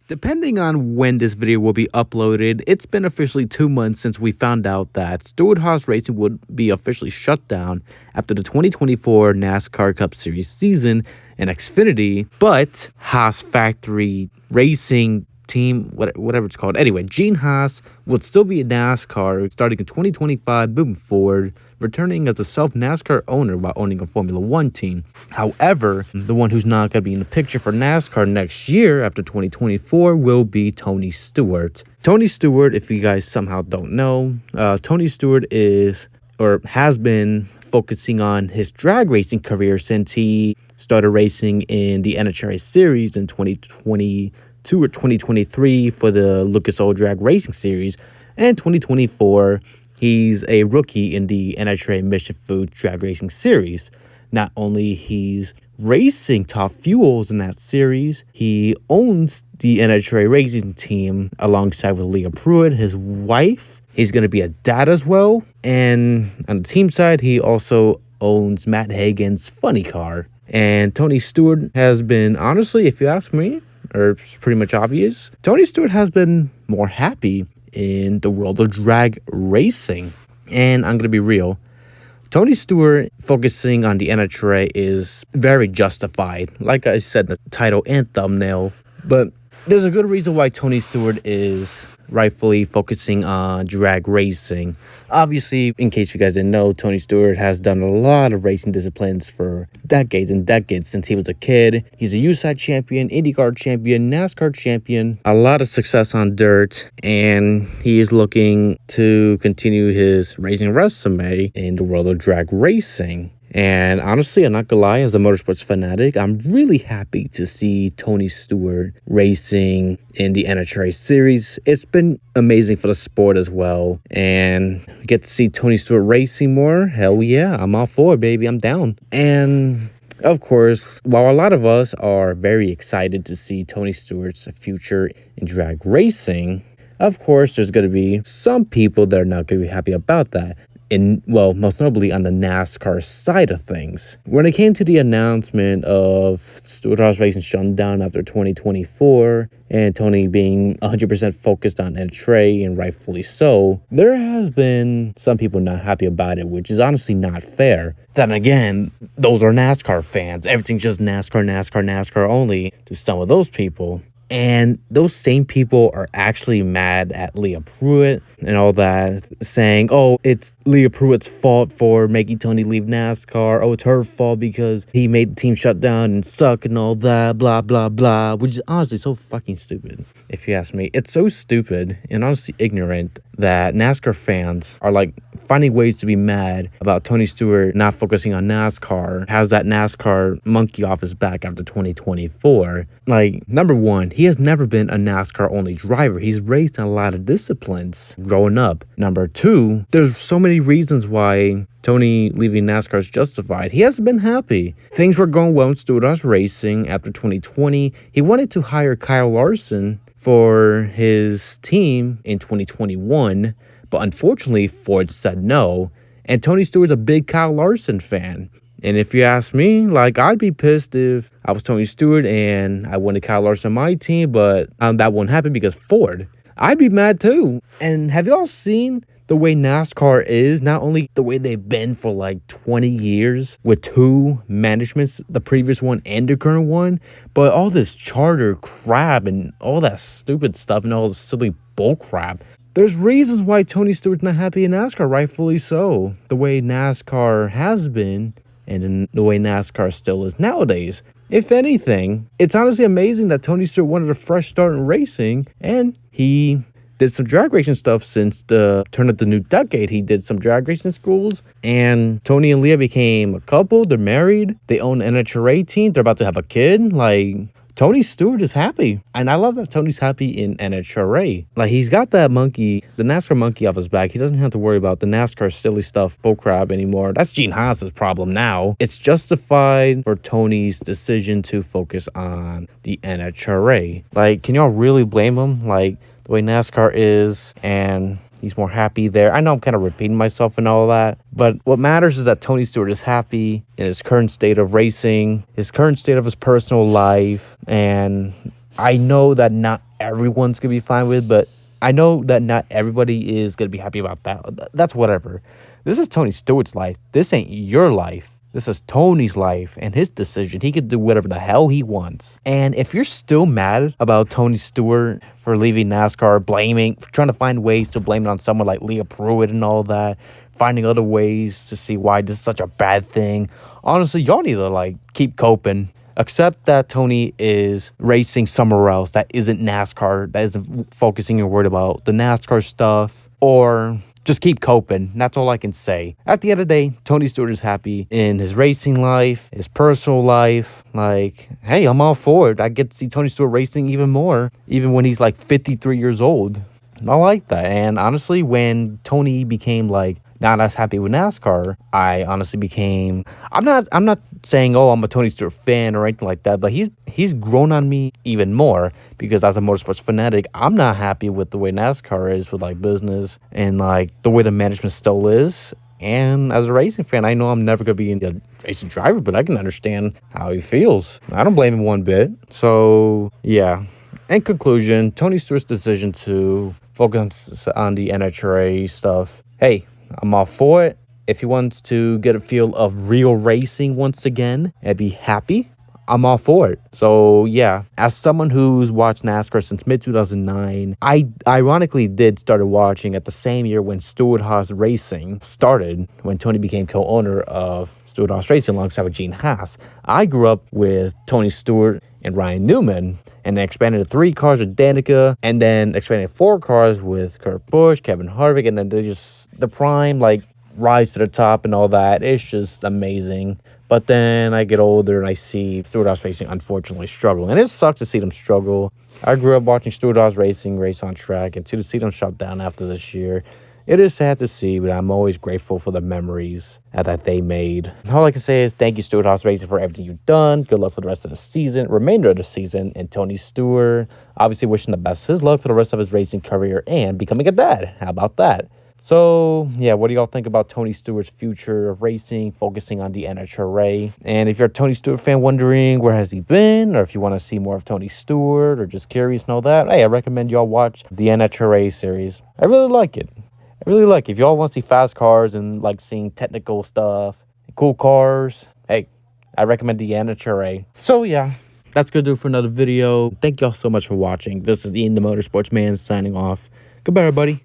Depending on when this video will be uploaded, it's been officially 2 months since we found out that Stewart-Haas Racing would be officially shut down after the 2024 NASCAR Cup Series season in Xfinity, but Haas Factory Racing team, whatever it's called. Anyway, Gene Haas would still be in NASCAR starting in 2025 moving forward, returning as a self-NASCAR owner while owning a Formula One team. However, the one who's not going to be in the picture for NASCAR next year after 2024 will be Tony Stewart. Tony Stewart, if you guys somehow don't know, Tony Stewart is or has been focusing on his drag racing career since he started racing in the NHRA series in 2022 or 2023 for the Lucas Oil Drag Racing Series, and 2024 he's a rookie in the NHRA Mission Food Drag Racing Series. Not only he's racing Top Fuels in that series, he owns the NHRA Racing team alongside with Leah Pruett, his wife. He's going to be a dad as well. And on the team side, he also owns Matt Hagan's funny car. And Tony Stewart has been, honestly, if you ask me, or it's pretty much obvious, Tony Stewart has been more happy in the world of drag racing. And I'm going to be real, Tony Stewart focusing on the NHRA is very justified, like I said in the title and thumbnail. But there's a good reason why Tony Stewart is rightfully focusing on drag racing. Obviously, in case you guys didn't know, Tony Stewart has done a lot of racing disciplines for decades and decades since he was a kid. He's a USAC champion, IndyCar champion, NASCAR champion, a lot of success on dirt, and he is looking to continue his racing resume in the world of drag racing. And honestly, I'm not gonna lie, as a motorsports fanatic, I'm really happy to see Tony Stewart racing in the NHRA series. It's been amazing for the sport as well. And we get to see Tony Stewart racing more. Hell yeah, I'm all for it, baby. I'm down. And of course, while a lot of us are very excited to see Tony Stewart's future in drag racing, of course, there's going to be some people that are not going to be happy about that. Most notably on the NASCAR side of things. When it came to the announcement of Stewart-Haas Racing shutting down after 2024 and Tony being 100% focused on NHRA, and rightfully so, there has been some people not happy about it, which is honestly not fair. Then again, those are NASCAR fans. Everything's just NASCAR, NASCAR, NASCAR only to some of those people. And those same people are actually mad at Leah Pruett and all that, saying, oh, it's Leah Pruett's fault for making Tony leave NASCAR. Oh, it's her fault because he made the team shut down and suck and all that, blah, blah, blah, which is honestly so fucking stupid, if you ask me. It's so stupid and honestly ignorant that NASCAR fans are like finding ways to be mad about Tony Stewart not focusing on NASCAR, has that NASCAR monkey off his back after 2024. Like, number one, he has never been a NASCAR-only driver. He's raced in a lot of disciplines growing up. Number two, there's so many reasons why Tony leaving NASCAR is justified. He hasn't been happy. Things were going well in Stewart-Haas Racing after 2020. He wanted to hire Kyle Larson for his team in 2021, but unfortunately, Ford said no. And Tony Stewart's a big Kyle Larson fan. And if you ask me, like, I'd be pissed if I was Tony Stewart and I wanted Kyle Larson on my team, but that won't happen because Ford. I'd be mad too. And have y'all seen the way NASCAR is? Not only the way they've been for like 20 years with two managements, the previous one and the current one, but all this charter crap and all that stupid stuff and all the silly bull crap. There's reasons why Tony Stewart's not happy in NASCAR, rightfully so. The way NASCAR has been and in the way NASCAR still is nowadays. If anything, it's honestly amazing that Tony Stewart wanted a fresh start in racing, and he did some drag racing stuff since the turn of the new decade. He did some drag racing schools, and Tony and Leah became a couple. They're married. They own an NHRA team. They're about to have a kid. Like, Tony Stewart is happy. And I love that Tony's happy in NHRA. Like, he's got that monkey, the NASCAR monkey off his back. He doesn't have to worry about the NASCAR silly stuff, bullcrap anymore. That's Gene Haas's problem now. It's justified for Tony's decision to focus on the NHRA. Like, can y'all really blame him? Like, the way NASCAR is, and he's more happy there. I know I'm kind of repeating myself and all that, but what matters is that Tony Stewart is happy in his current state of racing, his current state of his personal life, and I know that not everyone's going to be fine with, but I know that not everybody is going to be happy about that. That's whatever. This is Tony Stewart's life. This ain't your life. This is Tony's life and his decision. He can do whatever the hell he wants. And if you're still mad about Tony Stewart for leaving NASCAR, trying to find ways to blame it on someone like Leah Pruett and all that, finding other ways to see why this is such a bad thing, honestly, y'all need to, keep coping. Accept that Tony is racing somewhere else that isn't NASCAR, that isn't focusing your word about the NASCAR stuff, or just keep coping. That's all I can say. At the end of the day, Tony Stewart is happy in his racing life, his personal life. Hey, I'm all for it. I get to see Tony Stewart racing even more, even when he's 53 years old. I like that. And honestly, when Tony became not as happy with NASCAR, I honestly became, I'm not saying, oh, I'm a Tony Stewart fan or anything like that, but he's grown on me even more, because as a motorsports fanatic, I'm not happy with the way NASCAR is with business and the way the management still is. And as a racing fan, I know I'm never going to be a racing driver, but I can understand how he feels. I don't blame him one bit. So, yeah. In conclusion, Tony Stewart's decision to focus on the NHRA stuff, hey, I'm all for it. If he wants to get a feel of real racing once again and be happy, I'm all for it. So, yeah, as someone who's watched NASCAR since mid-2009, I ironically did started watching at the same year when Stewart-Haas Racing started, when Tony became co-owner of Stewart-Haas Racing alongside with Gene Haas. I grew up with Tony Stewart and Ryan Newman, and then expanded to 3 cars with Danica, and then expanded 4 cars with Kurt Busch, Kevin Harvick, and then the prime, rise to the top and all that. It's just amazing. But then I get older and I see Stewart-Haas Racing unfortunately struggle, and it sucks to see them struggle. I grew up watching Stewart-Haas Racing race on track, and to see them shut down after this year, it is sad to see, but I'm always grateful for the memories that they made. All I can say is thank you, Stewart-Haas Racing, for everything you've done. Good luck for the rest of the season, remainder of the season. And Tony Stewart, obviously wishing the best his luck for the rest of his racing career and becoming a dad. How about that? So, yeah, what do y'all think about Tony Stewart's future of racing, focusing on the NHRA? And if you're a Tony Stewart fan wondering where has he been, or if you want to see more of Tony Stewart, or just curious and all that, hey, I recommend y'all watch the NHRA series. I really like it. If y'all want to see fast cars and seeing technical stuff, cool cars, hey, I recommend the NHRA. So, yeah, that's going to do it for another video. Thank y'all so much for watching. This is Ian the Motorsports Man signing off. Goodbye, everybody.